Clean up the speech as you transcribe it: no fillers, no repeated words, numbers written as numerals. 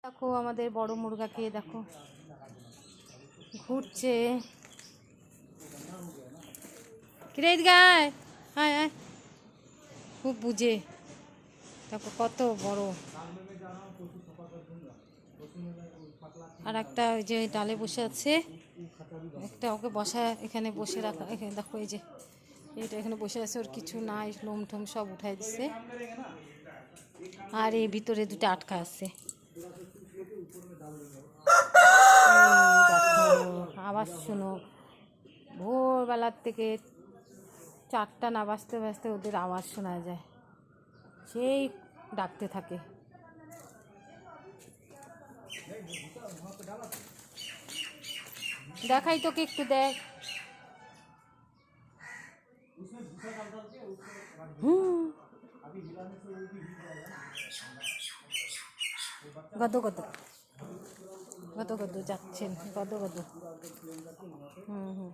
দেখো আমাদের বড় মুরগাকে দেখো ঘুরছে। কিরে গায়, হ্যাঁ হ্যাঁ, খুব বুঝে। দেখো কত বড়। আর একটা ওই যে ডালে বসে আছে, একটা ওকে বসা এখানে বসে রাখা। এখানে দেখো এই যে এইটা এখানে বসে আছে, ওর কিছু নাই, লোম ঠোম সব উঠাই দিছে। আর এই ভিতরে দুটো আটকা আছে। দেখো আওয়াজ শুনো, ভোরবেলার থেকে 4টা না বাজতে বাজতে ওদের আওয়াজ শোনা যায়, সেই ডাকতে থাকে। দেখাই তোকে একটু, দেখ। গদ গদ গদ গদ যাচ্ছেন, গদ গদ। হুম হুম।